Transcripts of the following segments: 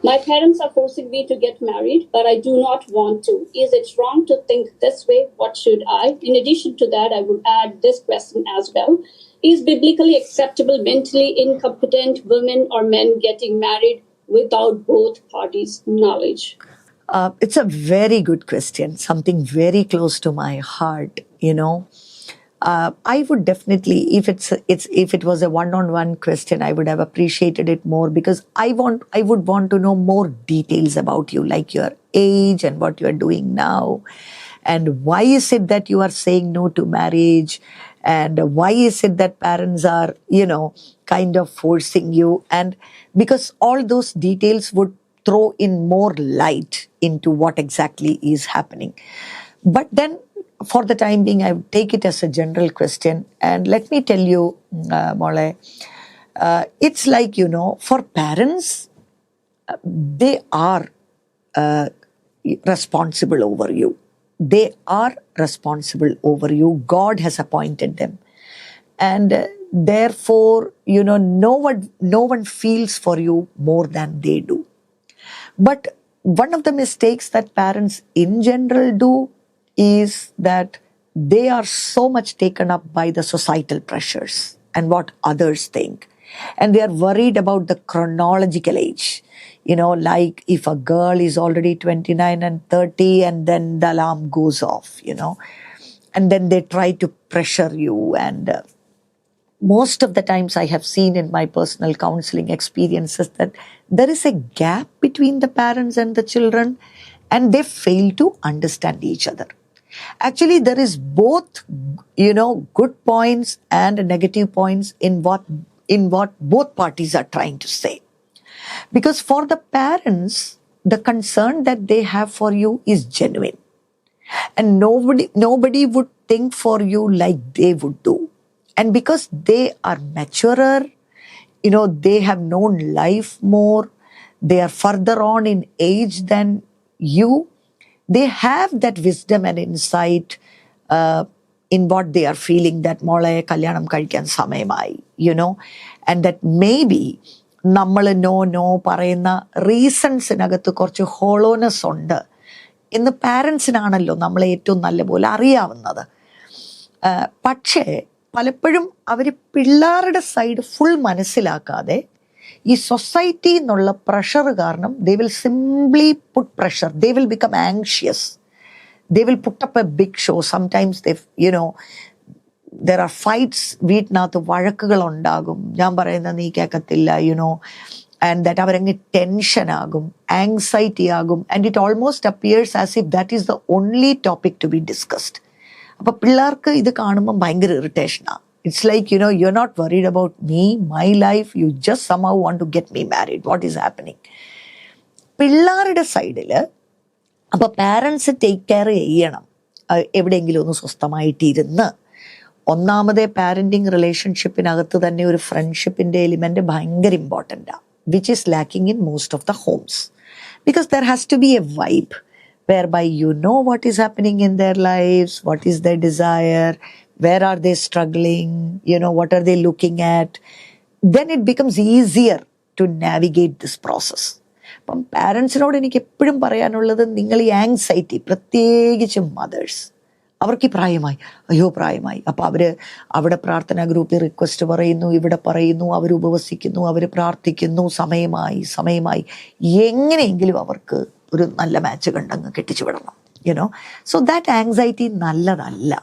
My parents are forcing me to get married, but I do not want to. Is it wrong to think this way? What should I? In addition to that, I would add this question as well. Is biblically acceptable mentally incompetent women or men getting married without both parties' knowledge? It's a very good question, something very close to my heart, you know. I would definitely, if it was a one-on-one question, I would have appreciated it more because I would want to know more details about you, like your age and what you are doing now, and why is it that you are saying no to marriage, and why is it that parents are, kind of forcing you, and because all those details would throw in more light into what exactly is happening. But then, for the time being, I would take it as a general question. And let me tell you, Mole, it's like, for parents, they are responsible over you. They are responsible over you. God has appointed them. And therefore, no one feels for you more than they do. But one of the mistakes that parents in general do is that they are so much taken up by the societal pressures and what others think. And they are worried about the chronological age. Like if a girl is already 29 and 30 and then the alarm goes off, and then they try to pressure you. And most of the times I have seen in my personal counseling experiences that there is a gap between the parents and the children, and they fail to understand each other. Actually, there is both, good points and negative points in what both parties are trying to say. Because for the parents, the concern that they have for you is genuine. And nobody would think for you like they would do. And because they are maturer, they have known life more, they are further on in age than you, they have that wisdom and insight in what they are feeling, that Mole Kalyanam Kalikan Samemai, and that maybe നമ്മൾ no പറയുന്ന റീസൺസിനകത്ത് കുറച്ച് ഹോളോനെസ് ഉണ്ട് എന്ന് പാരൻസിനാണല്ലോ നമ്മളെ ഏറ്റവും നല്ലപോലെ അറിയാവുന്നത്. പക്ഷേ പലപ്പോഴും അവർ പിള്ളേരുടെ സൈഡ് ഫുൾ മനസ്സിലാക്കാതെ ഈ സൊസൈറ്റി എന്നുള്ള പ്രഷർ കാരണം they will simply put pressure, they will become anxious, they will put up a big show. Sometimes there are fights, വീട്ടിനകത്ത് വഴക്കുകൾ ഉണ്ടാകും, ഞാൻ പറയുന്നത് നീ കേൾക്കത്തില്ല, and that അവരങ്ങ് ടെൻഷൻ ആകും, ആങ്സൈറ്റി ആകും, and it almost appears as if that is the only topic to be discussed. അപ്പൊ പിള്ളേർക്ക് ഇത് കാണുമ്പോൾ ഭയങ്കര ഇറിറ്റേഷനാണ്. It's like, you're not worried about me, my life, you just somehow want to get me married. What is happening? പിള്ളേരുടെ സൈഡില് അപ്പൊ parents take care ചെയ്യണം, എവിടെയെങ്കിലും ഒന്ന് സ്വസ്ഥമായിട്ടിരുന്ന്. ഒന്നാമതേ പാരന്റിങ് റിലേഷൻഷിപ്പിനകത്ത് തന്നെ ഒരു ഫ്രണ്ട്ഷിപ്പിന്റെ എലിമെന്റ് ഭയങ്കര ഇമ്പോർട്ടൻ്റാണ്, which is lacking in most of the homes. Because there has to be a vibe whereby you know what is happening in their lives, what is their desire, where are they struggling, what are they looking at. Then it becomes easier to navigate this process. അപ്പം പാരൻസിനോട് എനിക്ക് എപ്പോഴും പറയാനുള്ളത്, നിങ്ങൾ ഈ anxiety, പ്രത്യേകിച്ച് mothers, അവർക്ക് പ്രായമായി, പ്രായമായി, അപ്പോൾ അവർ അവിടെ പ്രാർത്ഥനാ ഗ്രൂപ്പിൽ റിക്വസ്റ്റ് പറയുന്നു, ഇവിടെ പറയുന്നു, അവർ ഉപവസിക്കുന്നു, അവർ പ്രാർത്ഥിക്കുന്നു, സമയമായി എങ്ങനെയെങ്കിലും അവർക്ക് ഒരു നല്ല മാച്ച് കണ്ടങ്ങ് കെട്ടിച്ചു വിടണം. സോ ദാറ്റ് ആങ്സൈറ്റി നല്ലതല്ല.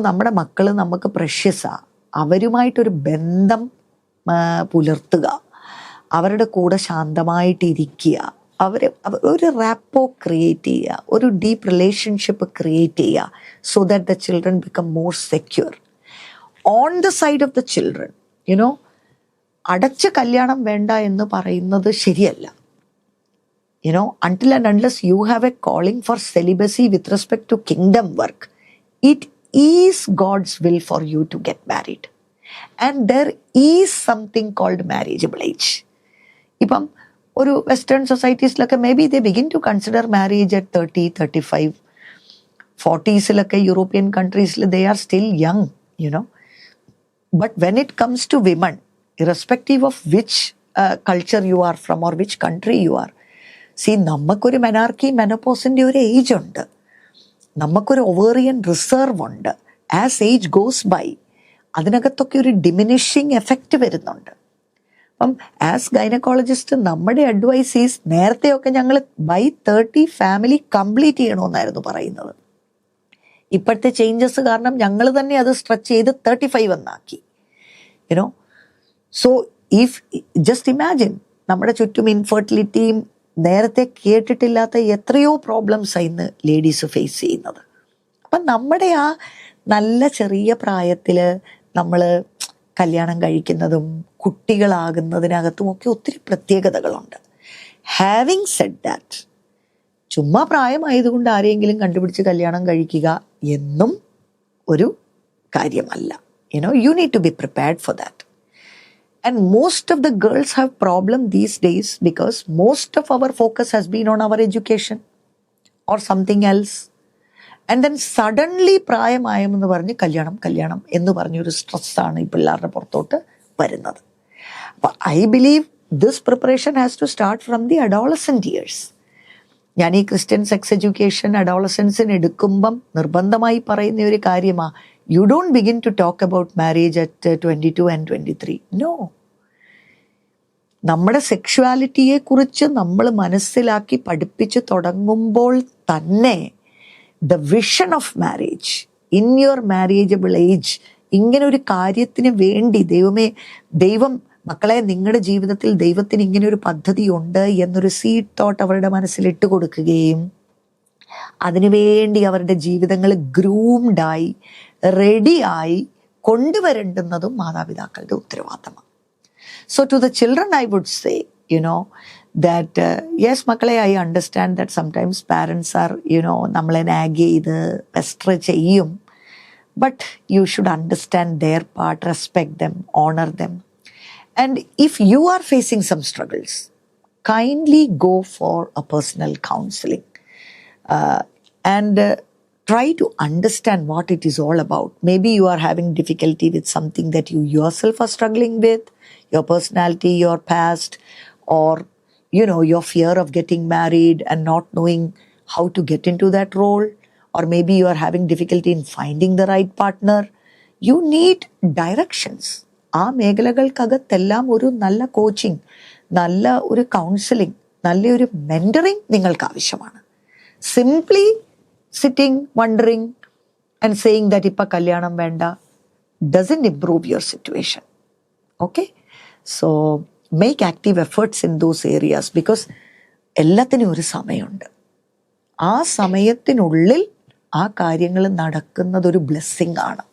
നമ്മുടെ മക്കൾ നമുക്ക് പ്രഷ്യസാണ്, അവരുമായിട്ടൊരു ബന്ധം പുലർത്തുക, അവരുടെ കൂടെ ശാന്തമായിട്ടിരിക്കുക, ഒരു റാപ്പോ ക്രിയേറ്റ് ചെയ്യുക, ഒരു ഡീപ്പ് റിലേഷൻഷിപ്പ് ക്രിയേറ്റ് ചെയ്യുക, so that the children become more secure. On the side of the children, അടച്ച് കല്യാണം വേണ്ട എന്ന് പറയുന്നത് ശരിയല്ല. Until and unless you have a calling for celibacy with respect to kingdom work, it is God's will for you to get married. And there is something called marriageable age. ഇപ്പം ഒരു western സൊസൈറ്റീസിലൊക്കെ may be they begin to consider marriage at 30, 35. 40s European കൺട്രീസിൽ they are still young, But when it comes to women, irrespective of which culture you are from or which country you are. See, നമുക്കൊരു menarche മെനോപോസിൻ്റെ ഒരു age ഉണ്ട്, നമുക്കൊരു ovarian reserve ഉണ്ട്. As age goes by അതിനകത്തൊക്കെ ഒരു diminishing effect വരുന്നുണ്ട്. അപ്പം as gynaecologist നമ്മുടെ അഡ്വൈസ് ഈസ്, നേരത്തെയൊക്കെ ഞങ്ങൾ ബൈ 30 ഫാമിലി കംപ്ലീറ്റ് ചെയ്യണമെന്നായിരുന്നു പറയുന്നത്. ഇപ്പോഴത്തെ ചേഞ്ചസ് കാരണം ഞങ്ങൾ തന്നെ അത് സ്ട്രെച്ച് ചെയ്ത് 35 എന്നാക്കി. You know, so if just imagine, നമ്മുടെ ചുറ്റും ഇൻഫെർട്ടിലിറ്റിയും നേരത്തെ കേട്ടിട്ടില്ലാത്ത എത്രയോ പ്രോബ്ലംസ് ഇന്ന് ലേഡീസ് ഫേസ് ചെയ്യുന്നത്. അപ്പം നമ്മുടെ ആ നല്ല ചെറിയ പ്രായത്തിൽ നമ്മൾ കല്യാണം കഴിക്കുന്നതും കുട്ടികളാകുന്നതിനകത്തുമൊക്കെ ഒത്തിരി പ്രത്യേകതകളുണ്ട്. ഹാവിങ് സെഡ് ദാറ്റ്, ചുമ്മാ പ്രായമായതുകൊണ്ട് ആരെങ്കിലും കണ്ടുപിടിച്ച് കല്യാണം കഴിക്കുക എന്നും ഒരു കാര്യമല്ല. You need to be prepared for that. And most of the girls have problem these days because most of our focus has been on our education or something else. And then suddenly പ്രായമായെന്ന് പറഞ്ഞ് കല്യാണം എന്ന് പറഞ്ഞൊരു സ്ട്രെസ്സാണ് ഈ പിള്ളേരുടെ പുറത്തോട്ട് വരുന്നത്. അപ്പോൾ I believe this preparation has to start from the adolescent years. ഞാൻ ഈ ക്രിസ്ത്യൻ സെക്സ് എഡ്യൂക്കേഷൻ അഡോളസൻസിന് എടുക്കുമ്പം നിർബന്ധമായി പറയുന്ന ഒരു കാര്യമാണ്, you don't begin to talk about marriage at 22 and 23. No, നമ്മുടെ സെക്ഷുവാലിറ്റിയെക്കുറിച്ച് നമ്മൾ മനസ്സിലാക്കി പഠിപ്പിച്ച് തുടങ്ങുമ്പോൾ തന്നെ the vision of marriage in your marriageable age, ഇങ്ങനെ ഒരു കാര്യത്തിന് വേണ്ടി ദൈവം മക്കളെ, നിങ്ങളുടെ ജീവിതത്തിൽ ദൈവത്തിന് ഇങ്ങനെ ഒരു പദ്ധതി ഉണ്ട് എന്നൊരു സീഡ് തോട്ട് അവരുടെ മനസ്സിൽ ഇട്ട് കൊടുക്കുകയും അതിനുവേണ്ടി അവരുടെ ജീവിതങ്ങൾ ഗ്രൂംഡായി റെഡിയായി കൊണ്ടുവരേണ്ടുന്നതും മാതാപിതാക്കളുടെ ഉത്തരവാദിത്തമാണ്. So to the children I would say, that yes, മക്കളെ, I understand that sometimes parents are നമ്മളെ നാഗ് ചെയ്ത് പെസ്റ്റർ ചെയ്യും. But you should understand their part, respect them, honour them. And if you are facing some struggles, kindly go for a personal counseling and try to understand what it is all about. Maybe you are having difficulty with something that you yourself are struggling with, your personality, your past, or your fear of getting married and not knowing how to get into that role, or maybe you are having difficulty in finding the right partner. You need directions. ആ മേഖലകൾക്കകത്തെല്ലാം ഒരു നല്ല coaching, നല്ല ഒരു counselling, നല്ലൊരു mentoring നിങ്ങൾക്ക് ആവശ്യമാണ്. Simply sitting wondering and saying that ഇപ്പം കല്യാണം വേണ്ട doesn't improve your situation. Okay, so make active efforts in those areas, because എല്ലാത്തിനും ഒരു സമയമുണ്ട്. ആ സമയത്തിനുള്ളിൽ ആ കാര്യങ്ങൾ നടക്കുന്നതൊരു ബ്ലെസ്സിങ് ആണ്.